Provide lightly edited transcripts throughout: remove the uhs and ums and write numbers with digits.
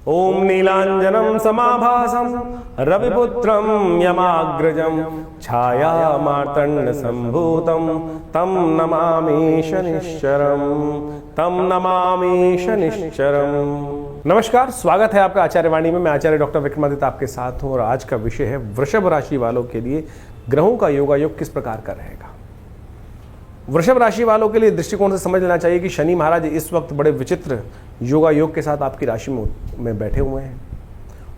ओम नीलांजनम समाभासम रविपुत्रम यमाग्रजम छाया मार्तंड संभूतम तम नमामि शनिश्चरम। नमस्कार, स्वागत है आपका आचार्यवाणी में। मैं आचार्य डॉक्टर विक्रमादित्य आपके साथ हूं और आज का विषय है वृषभ राशि वालों के लिए ग्रहों का योगायोग किस प्रकार का रहेगा। वृषभ राशि वालों के लिए दृष्टिकोण से समझ लेना चाहिए कि शनि महाराज इस वक्त बड़े विचित्र योगा योग के साथ आपकी राशि में बैठे हुए हैं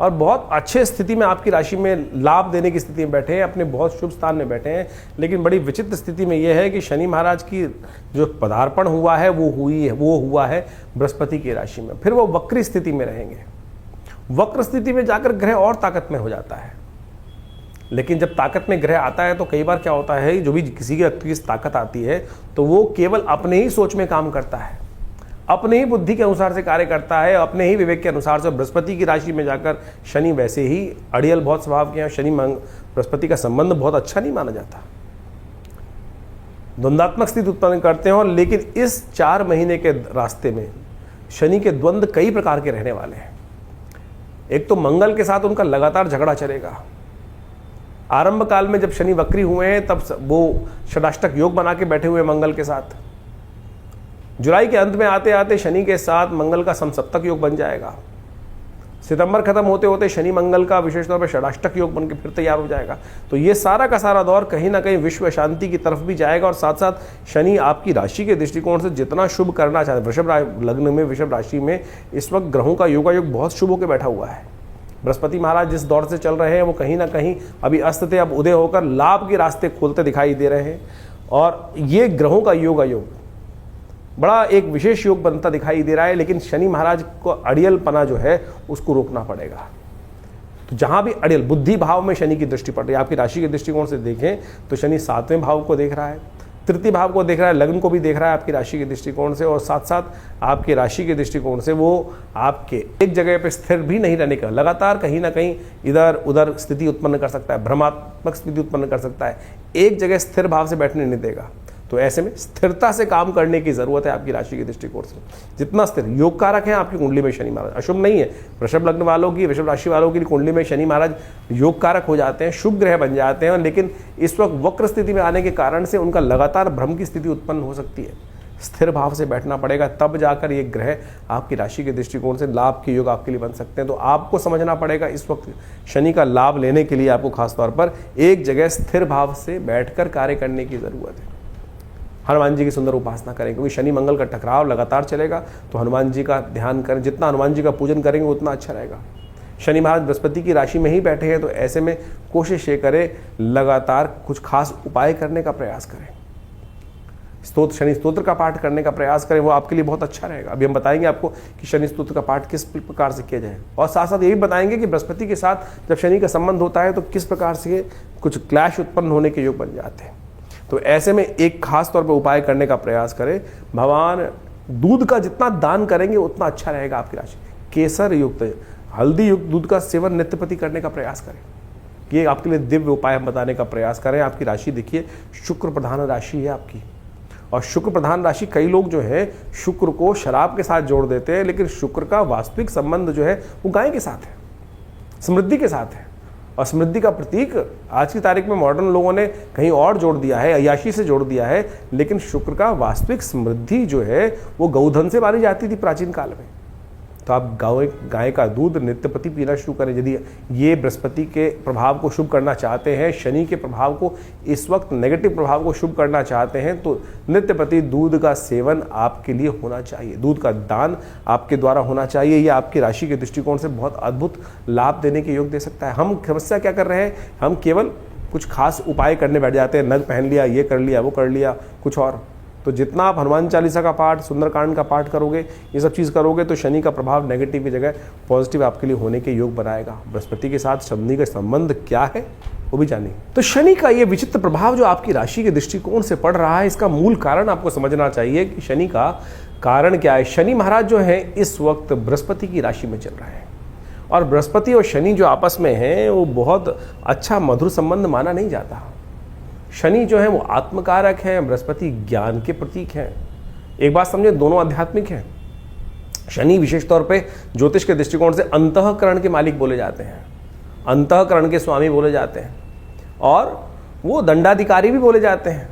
और बहुत अच्छे स्थिति में आपकी राशि में लाभ देने की स्थिति में बैठे हैं, अपने बहुत शुभ स्थान में बैठे हैं। लेकिन बड़ी विचित्र स्थिति में यह है कि शनि महाराज की जो पदार्पण हुआ है वो हुआ है बृहस्पति की राशि में। फिर वो वक्री स्थिति में रहेंगे। वक्र स्थिति में जाकर ग्रह और ताकत में हो जाता है। लेकिन जब ताकत में ग्रह आता है तो कई बार क्या होता है, जो भी किसी के व्यक्ति की ताकत आती है तो वो केवल अपने ही सोच में काम करता है, अपने ही बुद्धि के अनुसार से कार्य करता है, अपने ही विवेक के अनुसार से। बृहस्पति की राशि में जाकर शनि वैसे ही अड़ियल बहुत स्वभाव के हैं। शनि बृहस्पति का संबंध बहुत अच्छा नहीं माना जाता, द्वंद्वात्मक स्थिति उत्पन्न करते हैं। और लेकिन इस 4 महीने के रास्ते में शनि के द्वंद्व कई प्रकार के रहने वाले हैं। एक तो मंगल के साथ उनका लगातार झगड़ा चलेगा। आरंभ काल में जब शनि वक्री हुए हैं तब वो षडाष्टक योग बना के बैठे हुए मंगल के साथ। जुलाई के अंत में आते आते शनि के साथ मंगल का समसप्तक योग बन जाएगा। सितंबर खत्म होते होते शनि मंगल का विशेष तौर पर षडाष्टक योग बनकर फिर तैयार हो जाएगा। तो ये सारा का सारा दौर कहीं ना कहीं विश्व शांति की तरफ भी जाएगा। और साथ साथ शनि आपकी राशि के दृष्टिकोण से जितना शुभ करना चाहते, वृषभ लग्न में वृषभ राशि में इस वक्त ग्रहों का योगायोग बहुत शुभ होकर बैठा हुआ है। बृहस्पति महाराज जिस दौर से चल रहे हैं वो कहीं ना कहीं अभी अस्त थे, अब उदय होकर लाभ के रास्ते खोलते दिखाई दे रहे हैं। और ये ग्रहों का योग बड़ा एक विशेष योग बनता दिखाई दे रहा है। लेकिन शनि महाराज को अड़ियलपना जो है उसको रोकना पड़ेगा। तो जहां भी अड़ियल बुद्धि भाव में शनि की दृष्टि पड़ रही है, आपकी राशि के दृष्टिकोण से देखें तो शनि 7वें भाव को देख रहा है, तृतीय भाव को देख रहा है, लग्न को भी देख रहा है आपकी राशि के दृष्टिकोण से। और साथ साथ आपकी राशि के दृष्टिकोण से वो आपके एक जगह पे स्थिर भी नहीं रहने का, लगातार कहीं ना कहीं इधर उधर स्थिति उत्पन्न कर सकता है, भ्रमात्मक स्थिति उत्पन्न कर सकता है, एक जगह स्थिर भाव से बैठने नहीं देगा। तो ऐसे में स्थिरता से काम करने की जरूरत है आपकी राशि के दृष्टिकोण से। जितना स्थिर योग कारक है आपकी कुंडली में शनि महाराज, अशुभ नहीं है। वृषभ लग्न वालों की, वृषभ राशि वालों की कुंडली में शनि महाराज योग कारक हो जाते हैं, शुभ ग्रह बन जाते हैं। लेकिन इस वक्त वक्र स्थिति में आने के कारण से उनका लगातार भ्रम की स्थिति उत्पन्न हो सकती है। स्थिर भाव से बैठना पड़ेगा, तब जाकर ये ग्रह आपकी राशि के दृष्टिकोण से लाभ के योग आपके लिए बन सकते हैं। तो आपको समझना पड़ेगा इस वक्त शनि का लाभ लेने के लिए आपको खासतौर पर एक जगह स्थिर भाव से बैठकर कार्य करने की जरूरत है। हनुमान जी की सुंदर उपासना करें, क्योंकि शनि मंगल का टकराव लगातार चलेगा। तो हनुमान जी का ध्यान करें, जितना हनुमान जी का पूजन करेंगे उतना अच्छा रहेगा। शनि महाराज बृहस्पति की राशि में ही बैठे हैं, तो ऐसे में कोशिश ये करें लगातार कुछ खास उपाय करने का प्रयास करें। शनि स्तोत्र का पाठ करने का प्रयास करें, वो आपके लिए बहुत अच्छा रहेगा। अभी हम बताएंगे आपको कि शनि स्तोत्र का पाठ किस प्रकार से किया जाए। और साथ साथ ये भी बताएंगे कि बृहस्पति के साथ जब शनि का संबंध होता है तो किस प्रकार से कुछ क्लैश उत्पन्न होने के योग बन जाते हैं। तो ऐसे में एक खास तौर पर उपाय करने का प्रयास करें। भगवान दूध का जितना दान करेंगे उतना अच्छा रहेगा आपकी राशि। केसर युक्त, हल्दी युक्त दूध का सेवन नित्यप्रति करने का प्रयास करें। ये आपके लिए दिव्य उपाय हम बताने का प्रयास करें। आपकी राशि देखिए शुक्र प्रधान राशि है आपकी, और शुक्र प्रधान राशि, कई लोग जो है शुक्र को शराब के साथ जोड़ देते हैं, लेकिन शुक्र का वास्तविक संबंध जो है वो गाय के साथ है, समृद्धि के साथ है। और समृद्धि का प्रतीक आज की तारीख में मॉडर्न लोगों ने कहीं और जोड़ दिया है, अय्याशी से जोड़ दिया है। लेकिन शुक्र का वास्तविक समृद्धि जो है वो गौधन से मानी जाती थी प्राचीन काल में। तो आप गाय का दूध नित्यप्रति पीना शुरू करें। यदि ये बृहस्पति के प्रभाव को शुभ करना चाहते हैं, शनि के प्रभाव को, इस वक्त नेगेटिव प्रभाव को शुभ करना चाहते हैं, तो नित्यप्रति दूध का सेवन आपके लिए होना चाहिए। दूध का दान आपके द्वारा होना चाहिए। ये आपकी राशि के दृष्टिकोण से बहुत अद्भुत लाभ देने के योग दे सकता है। हम समस्या क्या कर रहे हैं, हम केवल कुछ खास उपाय करने बैठ जाते हैं। नग पहन लिया, ये कर लिया, वो कर लिया, कुछ और। तो जितना आप हनुमान चालीसा का पाठ, सुंदरकांड का पाठ करोगे, ये सब चीज़ करोगे, तो शनि का प्रभाव नेगेटिव की जगह पॉजिटिव आपके लिए होने के योग बनाएगा। बृहस्पति के साथ शनि का संबंध क्या है वो भी जानेंगे। तो शनि का ये विचित्र प्रभाव जो आपकी राशि के दृष्टिकोण से पड़ रहा है, इसका मूल कारण आपको समझना चाहिए कि शनि का कारण क्या है। शनि महाराज जो है इस वक्त बृहस्पति की राशि में चल रहे हैं, और बृहस्पति और शनि जो आपस में हैं वो बहुत अच्छा मधुर संबंध माना नहीं जाता। शनि जो है वो आत्मकारक है, बृहस्पति ज्ञान के प्रतीक हैं। एक बात समझे, दोनों आध्यात्मिक हैं। शनि विशेष तौर पे ज्योतिष के दृष्टिकोण से अंतःकरण के मालिक बोले जाते हैं, अंतःकरण के स्वामी बोले जाते हैं, और वो दंडाधिकारी भी बोले जाते हैं।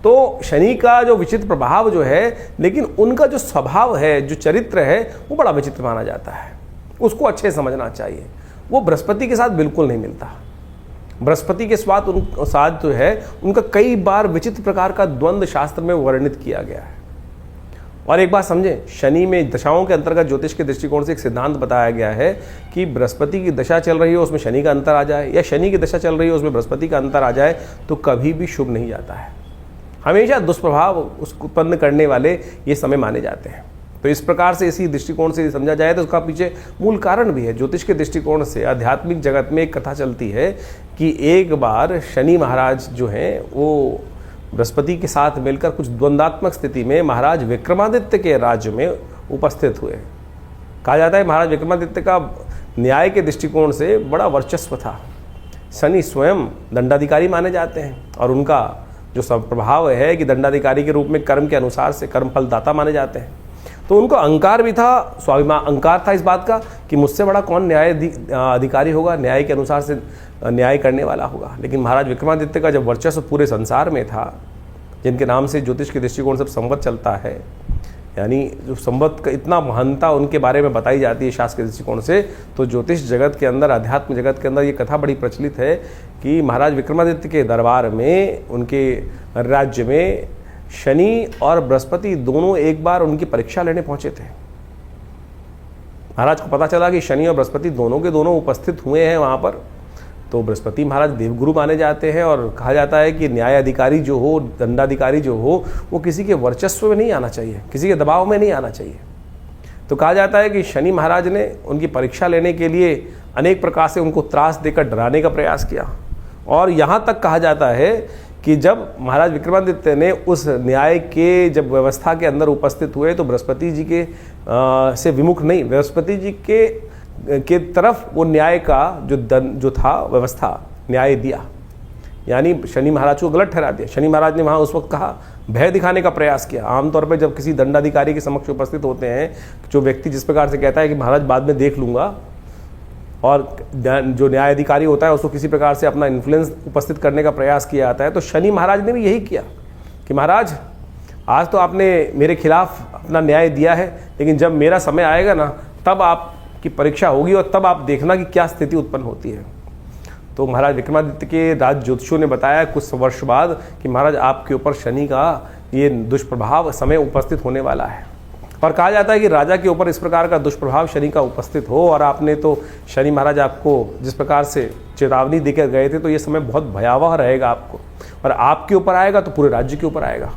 तो शनि का जो विचित्र प्रभाव जो है, लेकिन उनका जो स्वभाव है, जो चरित्र है, वो बड़ा विचित्र माना जाता है, उसको अच्छे समझना चाहिए। वो बृहस्पति के साथ बिल्कुल नहीं मिलता। बृहस्पति के साथ जो है उनका कई बार विचित्र प्रकार का द्वंद्व शास्त्र में वर्णित किया गया है। और एक बात समझें, शनि में दशाओं के अंतर्गत ज्योतिष के दृष्टिकोण से एक सिद्धांत बताया गया है कि बृहस्पति की दशा चल रही हो उसमें शनि का अंतर आ जाए, या शनि की दशा चल रही हो उसमें बृहस्पति का अंतर आ जाए, तो कभी भी शुभ नहीं जाता है। हमेशा दुष्प्रभाव उसको उत्पन्न करने वाले ये समय माने जाते हैं। तो इस प्रकार से इसी दृष्टिकोण से समझा जाए तो उसका पीछे मूल कारण भी है। ज्योतिष के दृष्टिकोण से आध्यात्मिक जगत में एक कथा चलती है कि एक बार शनि महाराज जो हैं वो बृहस्पति के साथ मिलकर कुछ द्वंद्वात्मक स्थिति में महाराज विक्रमादित्य के राज्य में उपस्थित हुए। कहा जाता है महाराज विक्रमादित्य का न्याय के दृष्टिकोण से बड़ा वर्चस्व था। शनि स्वयं दंडाधिकारी माने जाते हैं, और उनका जो प्रभाव है कि दंडाधिकारी के रूप में कर्म के अनुसार से कर्म फलदाता माने जाते हैं। तो उनको अहंकार भी था, स्वाभिमान अहंकार था इस बात का कि मुझसे बड़ा कौन न्याय अधिकारी होगा, न्याय के अनुसार से न्याय करने वाला होगा। लेकिन महाराज विक्रमादित्य का जब वर्चस्व पूरे संसार में था, जिनके नाम से ज्योतिष के दृष्टिकोण से संवत चलता है, यानी जो संवत का इतना महानता उनके बारे में बताई जाती है शास्त्र के दृष्टिकोण से, तो ज्योतिष जगत के अंदर, अध्यात्म जगत के अंदर ये कथा बड़ी प्रचलित है कि महाराज विक्रमादित्य के दरबार में, उनके राज्य में शनि और बृहस्पति दोनों एक बार उनकी परीक्षा लेने पहुंचे थे। महाराज को पता चला कि शनि और बृहस्पति दोनों के दोनों उपस्थित हुए हैं वहां पर। तो बृहस्पति महाराज देवगुरु माने जाते हैं, और कहा जाता है कि न्याय अधिकारी जो हो, दंडाधिकारी जो हो, वो किसी के वर्चस्व में नहीं आना चाहिए, किसी के दबाव में नहीं आना चाहिए। तो कहा जाता है कि शनि महाराज ने उनकी परीक्षा लेने के लिए अनेक प्रकार से उनको त्रास देकर डराने का प्रयास किया। और यहाँ तक कहा जाता है कि जब महाराज विक्रमादित्य ने उस न्याय के जब व्यवस्था के अंदर उपस्थित हुए, तो बृहस्पति जी के से विमुख नहीं, बृहस्पति जी के तरफ वो न्याय का जो था व्यवस्था न्याय दिया, यानी शनि महाराज को गलत ठहरा दिया। शनि महाराज ने वहाँ उस वक्त कहा, भय दिखाने का प्रयास किया। आमतौर पर जब किसी दंडाधिकारी के समक्ष उपस्थित होते हैं, जो व्यक्ति जिस प्रकार से कहता है कि महाराज बाद में देख लूँगा, और जो न्यायाधिकारी होता है उसको किसी प्रकार से अपना इन्फ्लुएंस उपस्थित करने का प्रयास किया जाता है, तो शनि महाराज ने भी यही किया कि महाराज आज तो आपने मेरे खिलाफ अपना न्याय दिया है, लेकिन जब मेरा समय आएगा ना, तब आपकी परीक्षा होगी, और तब आप देखना कि क्या स्थिति उत्पन्न होती है। तो महाराज विक्रमादित्य के राज ज्योतिषियों ने बताया कुछ वर्ष बाद कि महाराज आपके ऊपर शनि का ये दुष्प्रभाव समय उपस्थित होने वाला है। और कहा जाता है कि राजा के ऊपर इस प्रकार का दुष्प्रभाव शनि का उपस्थित हो, और आपने तो शनि महाराज आपको जिस प्रकार से चेतावनी देकर गए थे, तो ये समय बहुत भयावह रहेगा आपको, और आपके ऊपर आएगा तो पूरे राज्य के ऊपर आएगा।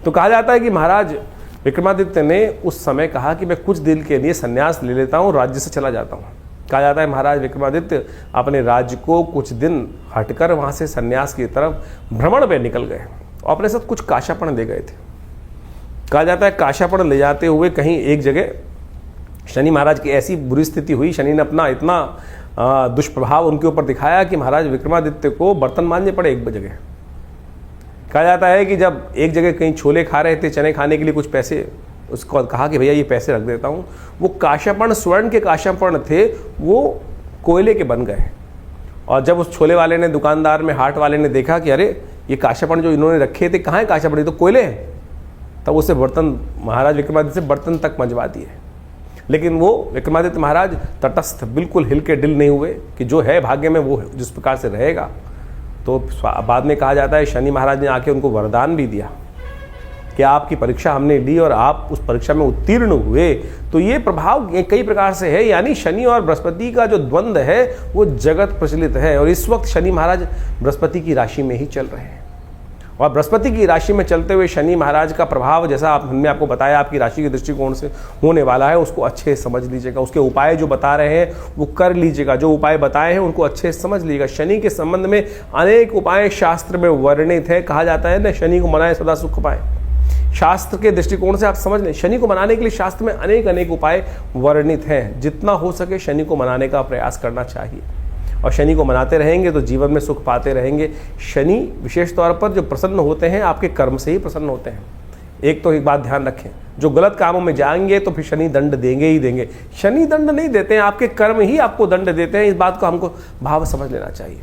तो कहा जाता है कि महाराज विक्रमादित्य ने उस समय कहा कि मैं कुछ दिन के लिए संन्यास ले लेता हूँ, राज्य से चला जाता हूँ। कहा जाता है महाराज विक्रमादित्य अपने राज्य को कुछ दिन हटकर वहाँ से संन्यास की तरफ भ्रमण पे निकल गए, और अपने साथ कुछ काशापण ले गए थे। कहा जाता है काशापण ले जाते हुए कहीं एक जगह शनि महाराज की ऐसी बुरी स्थिति हुई, शनि ने अपना इतना दुष्प्रभाव उनके ऊपर दिखाया कि महाराज विक्रमादित्य को बर्तन मांजने पड़े एक जगह। कहा जाता है कि जब एक जगह कहीं छोले खा रहे थे, चने खाने के लिए कुछ पैसे, उसको कहा कि भैया ये पैसे रख देता हूँ, वो काशापण स्वर्ण के काशापण थे, वो कोयले के बन गए। और जब उस छोले वाले ने, दुकानदार में हाट वाले ने देखा कि अरे ये काशापण जो इन्होंने रखे थे कहाँ है काशापण, ये तो कोयले हैं, तब उसे बर्तन महाराज विक्रमादित्य से बर्तन तक मंजवा दिए। लेकिन वो विक्रमादित्य महाराज तटस्थ, बिल्कुल हिल के डिल नहीं हुए कि जो है भाग्य में वो जिस प्रकार से रहेगा। तो बाद में कहा जाता है शनि महाराज ने आके उनको वरदान भी दिया कि आपकी परीक्षा हमने ली और आप उस परीक्षा में उत्तीर्ण हुए। तो ये प्रभाव कई प्रकार से है, यानी शनि और बृहस्पति का जो द्वंद्व है वो जगत प्रचलित है। और इस वक्त शनि महाराज बृहस्पति की राशि में ही चल रहे हैं, और बृहस्पति की राशि में चलते हुए शनि महाराज का प्रभाव, जैसा हमने आपको बताया आपकी राशि के दृष्टिकोण से होने वाला है, उसको अच्छे से समझ लीजिएगा। उसके उपाय जो बता रहे हैं वो कर लीजिएगा, जो उपाय बताए हैं उनको अच्छे से समझ लीजिएगा। शनि के संबंध में अनेक उपाय शास्त्र में वर्णित है। कहा जाता है ना, शनि को मनाए सदा सुख पाए। शास्त्र के दृष्टिकोण से आप समझ लें, शनि को मनाने के लिए शास्त्र में अनेक उपाय वर्णित हैं। जितना हो सके शनि को मनाने का प्रयास करना चाहिए, और शनि को मनाते रहेंगे तो जीवन में सुख पाते रहेंगे। शनि विशेष तौर पर जो प्रसन्न होते हैं आपके कर्म से ही प्रसन्न होते हैं। एक तो एक बात ध्यान रखें, जो गलत कामों में जाएंगे तो फिर शनि दंड देंगे ही देंगे। शनि दंड नहीं देते हैं, आपके कर्म ही आपको दंड देते हैं। इस बात को हमको भाव समझ लेना चाहिए।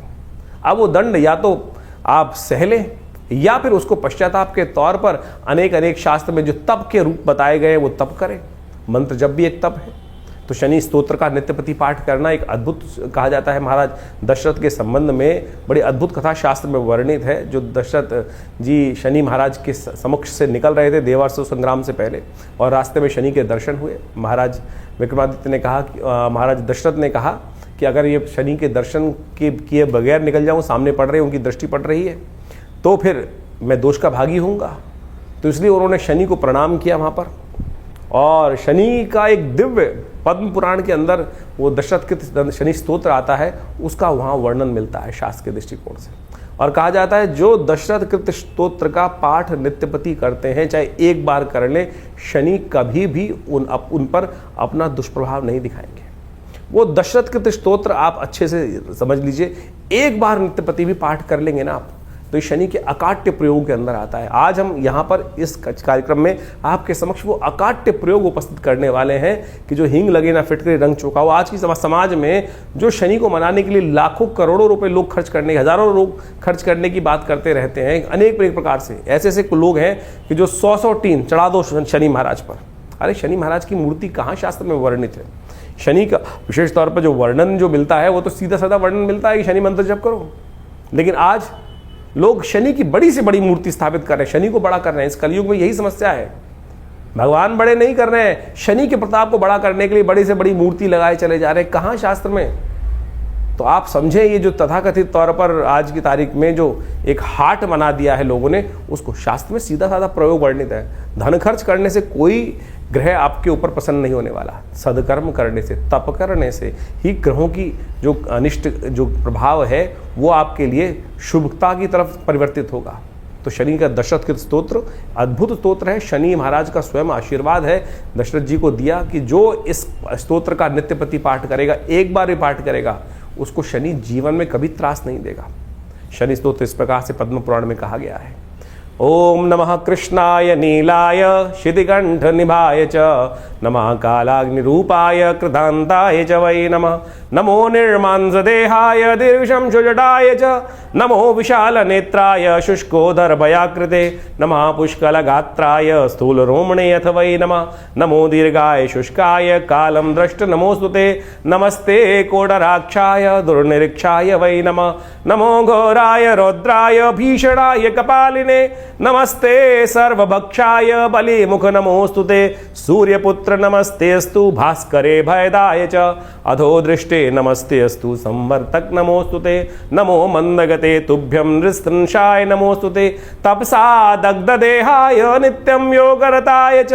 अब वो दंड या तो आप सह लें या फिर उसको पश्चाताप के तौर पर अनेक शास्त्र में जो तप के रूप बताए गए वो तप करें। मंत्र जब भी एक तप है। तो शनि स्तोत्र का नित्यप्रति पाठ करना एक अद्भुत कहा जाता है। महाराज दशरथ के संबंध में बड़ी अद्भुत कथा शास्त्र में वर्णित है। जो दशरथ जी शनि महाराज के समक्ष से निकल रहे थे देवासुर संग्राम से पहले, और रास्ते में शनि के दर्शन हुए। महाराज विक्रमादित्य ने कहा, महाराज दशरथ ने कहा कि अगर ये शनि के दर्शन के किए बगैर निकल जाऊँ, सामने पड़ रहे, उनकी दृष्टि पड़ रही है, तो फिर मैं दोष का भागी होऊंगा। तो इसलिए उन्होंने शनि को प्रणाम किया वहाँ पर। और शनि का एक दिव्य पद्म पुराण के अंदर वो दशरथ शनि स्तोत्र आता है, उसका वहाँ वर्णन मिलता है शास्त्र के दृष्टिकोण से। और कहा जाता है जो दशरथ कृत स्तोत्र का पाठ नित्यपति करते हैं, चाहे एक बार कर ले, शनि कभी भी उन पर अपना दुष्प्रभाव नहीं दिखाएंगे। वो दशरथ कृत स्तोत्र आप अच्छे से समझ लीजिए, एक बार नित्यपति भी पाठ कर लेंगे ना आप, तो शनि के अकाट्य प्रयोग के अंदर आता है। आज हम यहाँ पर इस कार्यक्रम में आपके समक्ष वो अकाट्य प्रयोग उपस्थित करने वाले हैं कि जो हींग लगे ना फिटकरी रंग चौंकाओ। आज की समाज में जो शनि को मनाने के लिए लाखों करोड़ों रुपए लोग खर्च करने, हजारों लोग खर्च करने की बात करते रहते हैं, अनेक प्रकार से ऐसे लोग हैं कि जो 100 टीन चढ़ा दो शनि महाराज पर। अरे शनि महाराज की मूर्ति कहाँ शास्त्र में वर्णित है? शनि का विशेष तौर पर जो वर्णन जो मिलता है वो तो सीधा साधा वर्णन मिलता है कि शनि मंत्र जप करो। लेकिन आज लोग शनि की बड़ी से बड़ी मूर्ति स्थापित कर रहे हैं, शनि को बड़ा कर रहे हैं। इस कलयुग में यही समस्या है। भगवान बड़े नहीं कर रहे हैं, शनि के प्रताप को बड़ा करने के लिए बड़ी से बड़ी मूर्ति लगाए चले जा रहे हैं। कहाँ शास्त्र में? तो आप समझें, ये जो तथाकथित तौर पर आज की तारीख में जो एक हाट बना दिया है लोगों ने, उसको शास्त्र में सीधा साधा प्रयोग वर्णित है। धन खर्च करने से कोई ग्रह आपके ऊपर प्रसन्न नहीं होने वाला। सदकर्म करने से, तप करने से ही ग्रहों की जो अनिष्ट जो प्रभाव है वो आपके लिए शुभता की तरफ परिवर्तित होगा। तो शनि का दशरथ कृत स्तोत्र अद्भुत स्तोत्र है। शनि महाराज का स्वयं आशीर्वाद है दशरथ जी को दिया कि जो इस स्तोत्र का नित्यप्रति पाठ करेगा, एक बार भी पाठ करेगा, उसको शनि जीवन में कभी त्रास नहीं देगा। शनि स्तोत्र इस प्रकार से पद्म पुराण में कहा गया है। ओम नमः कृष्णाय नीलाय शितिकंठ निभाय च, नमः कालाग्निरूपाय कृतांताय च वै नमः। नमो निर्मांसदेहाय दीर्घशंशुजटाय च, नमो विशाल नेत्राय शुष्कोदरभयाकृते, नमः पुष्कलगात्राय स्थूलरोमणे अथ वै नमः। नमो दीर्घाय शुष्काय कालं द्रष्ट नमोस्तुते, नमस्ते कोटराक्षाय दुर्निरीक्षाय वै नमः। नमो घोराय रौद्राय भीषणाय कपालिने, नमस्ते सर्वभक्षाय बलिमुख नमोस्तुते। सूर्यपुत्र नमस्तेस्तु भास्करे भयदाय च, अधो दृष्टे नमस्तेस्तु संवर्तक नमोस्तुते। नमो मंदगते तुभ्यं नृशंसाय नमोस्तुते। तपसा दग्धदेहाय नित्यं योगरताय च,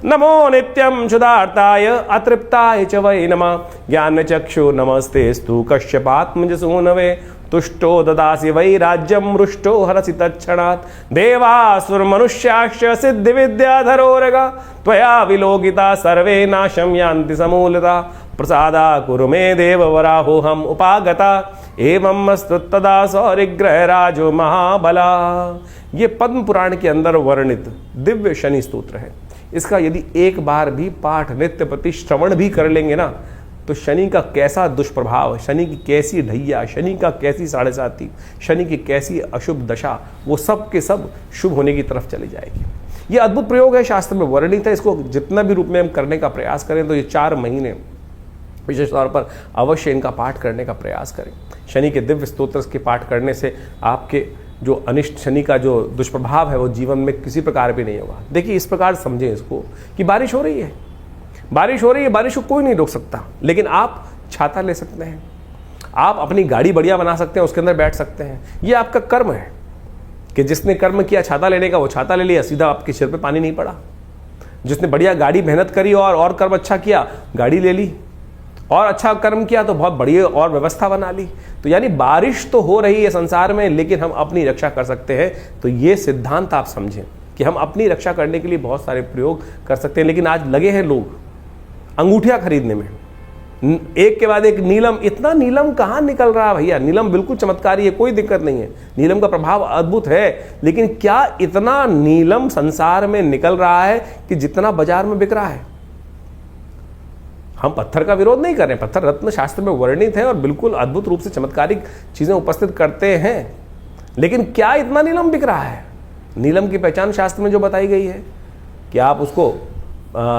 नमो नित्यं क्षुधार्ताय अतृप्ताय च वै नमः। ज्ञानचक्षु नमस्तेस्तु कश्यपात्मजसूनवे, तुष्टो ददासि वै राज्यं रुष्टो हरसि तत्क्षणात्। देवासुरमनुष्याश्च सिद्धिविद्याधरोरगा, त्वया विलोकिता सर्वे नाशं यान्ति समूलता। प्रसादा कुरु मे देववराहोऽहम् उपागता, एवं स्तुतदा सौरिग्रहराजो महाबला। ये पद्म पुराण के अंदर वर्णित दिव्य शनि स्तोत्र है। इसका यदि एक बार भी पाठ नित्यप्रति श्रवण भी कर लेंगे ना, तो शनि का कैसा दुष्प्रभाव, शनि की कैसी ढैया, शनि का कैसी साढ़े साती, शनि की कैसी अशुभ दशा, वो सब के सब शुभ होने की तरफ चली जाएगी। ये अद्भुत प्रयोग है, शास्त्र में वर्णित है। इसको जितना भी रूप में हम करने का प्रयास करें तो ये 4 महीने विशेष तौर पर अवश्य इनका पाठ करने का प्रयास करें। शनि के दिव्य स्तोत्र के पाठ करने से आपके जो अनिष्ट शनि का जो दुष्प्रभाव है वो जीवन में किसी प्रकार भी नहीं होगा। देखिए इस प्रकार समझें इसको कि बारिश हो रही है, बारिश हो रही है, बारिश को कोई नहीं रोक सकता, लेकिन आप छाता ले सकते हैं, आप अपनी गाड़ी बढ़िया बना सकते हैं, उसके अंदर बैठ सकते हैं। ये आपका कर्म है कि जिसने कर्म किया छाता लेने का, वो छाता ले लिया, सीधा आपके सिर पे पानी नहीं पड़ा। जिसने बढ़िया गाड़ी मेहनत करी और कर्म अच्छा किया, गाड़ी ले ली, और अच्छा कर्म किया तो बहुत बढ़िया और व्यवस्था बना ली। तो यानी बारिश तो हो रही है संसार में, लेकिन हम अपनी रक्षा कर सकते हैं। तो ये सिद्धांत आप समझें कि हम अपनी रक्षा करने के लिए बहुत सारे प्रयोग कर सकते हैं। लेकिन आज लगे हैं लोग अंगूठियां खरीदने में, एक के बाद एक नीलम, इतना नीलम कहाँ निकल रहा है भैया? नीलम बिल्कुल चमत्कारी है, कोई दिक्कत नहीं है, नीलम का प्रभाव अद्भुत है, लेकिन क्या इतना नीलम संसार में निकल रहा है कि जितना बाजार में बिक रहा है? हम पत्थर का विरोध नहीं कर रहे हैं, पत्थर रत्न शास्त्र में वर्णित है और बिल्कुल अद्भुत रूप से चमत्कारिक चीजें उपस्थित करते हैं, लेकिन क्या इतना नीलम बिक रहा है? नीलम की पहचान शास्त्र में जो बताई गई है कि आप उसको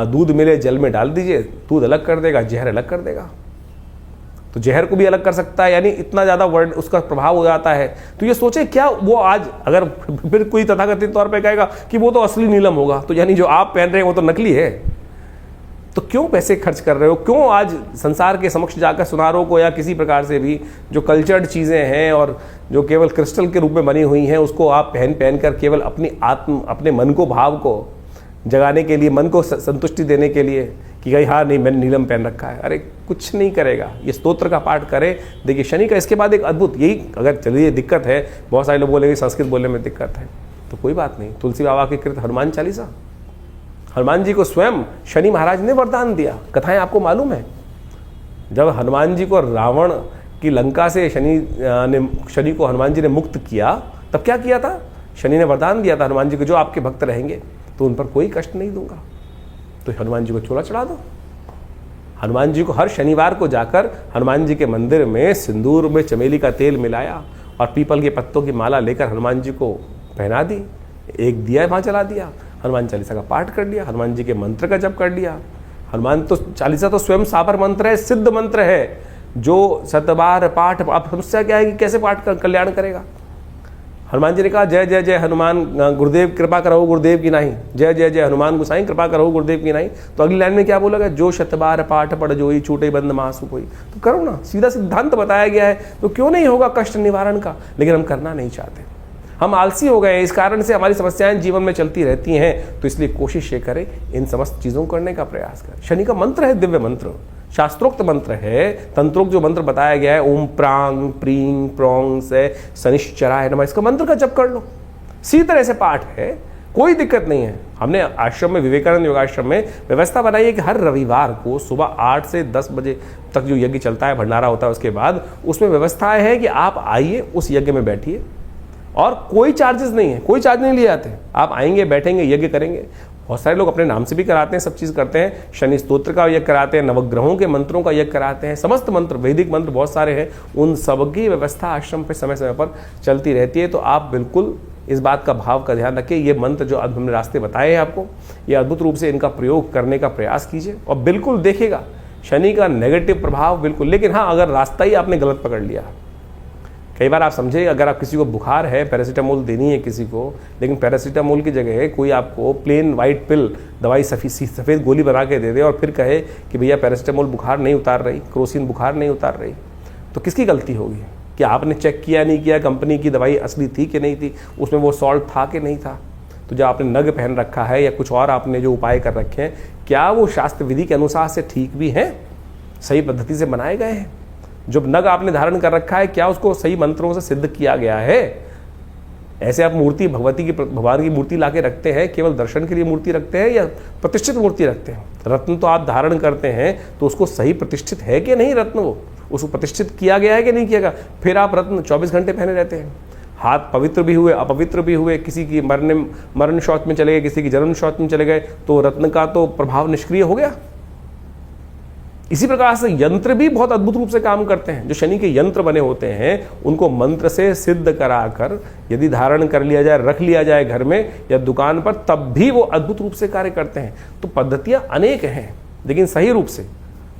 दूध मिले जल में डाल दीजिए, दूध अलग कर देगा, जहर अलग कर देगा, तो जहर को भी अलग कर सकता है, यानी इतना ज्यादा वर्ड उसका प्रभाव हो जाता है। तो ये सोचे क्या वो आज अगर फिर कोई तथाकथित तौर पे कहेगा कि वो तो असली नीलम होगा, तो यानी जो आप पहन रहे हैं वो तो नकली है, तो क्यों पैसे खर्च कर रहे हो? क्यों आज संसार के समक्ष जाकर सुनारों को या किसी प्रकार से भी जो कल्चर्ड चीज़ें हैं और जो केवल क्रिस्टल के रूप में बनी हुई हैं उसको आप पहन कर केवल अपने मन को, भाव को जगाने के लिए, मन को संतुष्टि देने के लिए कि भाई हाँ नहीं मैंने नीलम पहन रखा है? अरे कुछ नहीं करेगा। ये स्तोत्र का पाठ करें। देखिए शनि का इसके बाद एक अद्भुत, यही अगर चलिए दिक्कत है, बहुत सारे लोग बोलेंगे संस्कृत बोलने में दिक्कत है, तो कोई बात नहीं, तुलसी बाबा के कृत हनुमान चालीसा, हनुमान जी को स्वयं शनि महाराज ने वरदान दिया। कथाएं आपको मालूम है, जब हनुमान जी को रावण की लंका से शनि को हनुमान जी ने मुक्त किया, तब क्या किया था? शनि ने वरदान दिया था हनुमान जी को, जो आपके भक्त रहेंगे तो उन पर कोई कष्ट नहीं दूंगा। तो हनुमान जी को चोला चढ़ा दो। हनुमान जी को हर शनिवार को जाकर हनुमान जी के मंदिर में सिंदूर में चमेली का तेल मिलाया और पीपल के पत्तों की माला लेकर हनुमान जी को पहना दी, एक दिया वहां चला दिया, हनुमान चालीसा का पाठ कर लिया, हनुमान जी के मंत्र का जप कर लिया। हनुमान तो चालीसा तो स्वयं सापर मंत्र है, सिद्ध मंत्र है, जो शतबार पाठ, आप समस्या क्या है कि कैसे पाठ कर कल्याण करेगा? हनुमान जी ने कहा जय जय जय हनुमान गुरुदेव कृपा करो गुरुदेव की नहीं, जय जय जय हनुमान गोसाई कृपा करो गुरुदेव की नहीं। तो अगली लाइन में क्या बोला गया? जो शतबार पाठ पढ़ जोई छूटे बंद मासु कोई। तो करो ना, सीधा सिद्धांत बताया गया है, तो क्यों नहीं होगा कष्ट निवारण का? लेकिन हम करना नहीं चाहते, हम आलसी हो गए, इस कारण से हमारी समस्याएं जीवन में चलती रहती हैं। तो इसलिए कोशिश ये करें इन समस्त चीज़ों को करने का प्रयास करें। शनि का मंत्र है दिव्य मंत्र, शास्त्रोक्त मंत्र है, तंत्रोक्त जो मंत्र बताया गया है, ओम प्रांग प्रींग प्रोंग से शनिश्चराय नमः, इसका मंत्र का जप कर लो। इसी तरह से पाठ है, कोई दिक्कत नहीं है। हमने आश्रम में, विवेकानंद योगाश्रम में व्यवस्था बनाई है कि हर रविवार को सुबह 8 से 10 बजे तक जो यज्ञ चलता है, भंडारा होता है, उसके बाद उसमें व्यवस्था है कि आप आइए, उस यज्ञ में बैठिए और कोई चार्जेस नहीं है, कोई चार्ज नहीं लिए जाते। आप आएंगे, बैठेंगे, यज्ञ करेंगे। बहुत सारे लोग अपने नाम से भी कराते हैं, सब चीज़ करते हैं। शनि स्तोत्र का यज्ञ कराते हैं, नवग्रहों के मंत्रों का यज्ञ कराते हैं, समस्त मंत्र, वैदिक मंत्र बहुत सारे हैं, उन सबकी व्यवस्था आश्रम पे समय समय पर चलती रहती है। तो आप बिल्कुल इस बात का भाव का ध्यान रखिए। ये मंत्र जो अब हमने रास्ते बताए हैं आपको, ये अद्भुत रूप से इनका प्रयोग करने का प्रयास कीजिए और बिल्कुल देखिएगा शनि का नेगेटिव प्रभाव बिल्कुल। लेकिन हाँ, अगर रास्ता ही आपने गलत पकड़ लिया, कई बार आप समझे, अगर आप किसी को बुखार है, पैरासीटामोल देनी है किसी को, लेकिन पैरासीटामोल की जगह कोई आपको प्लेन वाइट पिल दवाई सफ़ेद गोली बना के दे दे और फिर कहे कि भैया पैरासीटामोल बुखार नहीं उतार रही, क्रोसिन बुखार नहीं उतार रही, तो किसकी गलती होगी? कि आपने चेक किया नहीं किया, कंपनी की दवाई असली थी कि नहीं थी, उसमें वो सॉल्ट था कि नहीं था? तो जो आपने नग पहन रखा है या कुछ और आपने जो उपाय कर रखे हैं, क्या वो शास्त्र विधि के अनुसार से ठीक भी हैं, सही पद्धति से बनाए गए हैं? जो नग आपने धारण कर रखा है, क्या उसको सही मंत्रों से सिद्ध किया गया है? ऐसे आप मूर्ति, भगवान की मूर्ति लाके रखते हैं, केवल दर्शन के लिए मूर्ति रखते हैं या प्रतिष्ठित मूर्ति रखते हैं? रत्न तो आप धारण करते हैं, तो उसको सही प्रतिष्ठित है कि नहीं रत्न, वो उसको प्रतिष्ठित किया गया है कि नहीं किया गया? फिर आप रत्न 24 घंटे पहने रहते हैं, हाथ पवित्र भी हुए अपवित्र भी हुए, किसी की मरण शौच में चले गए, किसी की जन्म शौच में चले गए, तो रत्न का तो प्रभाव निष्क्रिय हो गया। इसी प्रकार से यंत्र भी बहुत अद्भुत रूप से काम करते हैं। जो शनि के यंत्र बने होते हैं, उनको मंत्र से सिद्ध कराकर यदि धारण कर लिया जाए, रख लिया जाए घर में या दुकान पर, तब भी वो अद्भुत रूप से कार्य करते हैं। तो पद्धतियां अनेक हैं, लेकिन सही रूप से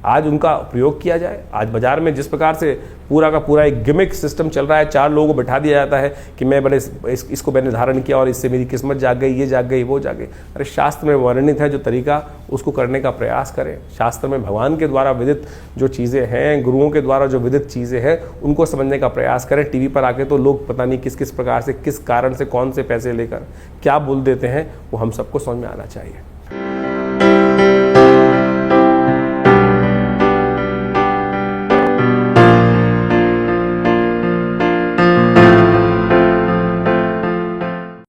आज उनका प्रयोग किया जाए। आज बाजार में जिस प्रकार से पूरा का पूरा एक गिमिक सिस्टम चल रहा है, 4 लोगों को बैठा दिया जाता है कि मैं बड़े इसको मैंने धारण किया और इससे मेरी किस्मत जाग गई, ये जाग गई, वो जाग गई। अरे शास्त्र में वर्णित है जो तरीका, उसको करने का प्रयास करें। शास्त्र में भगवान के द्वारा विदित जो चीज़ें हैं, गुरुओं के द्वारा जो विदित चीज़ें हैं, उनको समझने का प्रयास करें। टीवी पर आके तो लोग पता नहीं किस किस प्रकार से, किस कारण से, कौन से पैसे लेकर क्या बोल देते हैं, वो हम सबको समझ में आना चाहिए।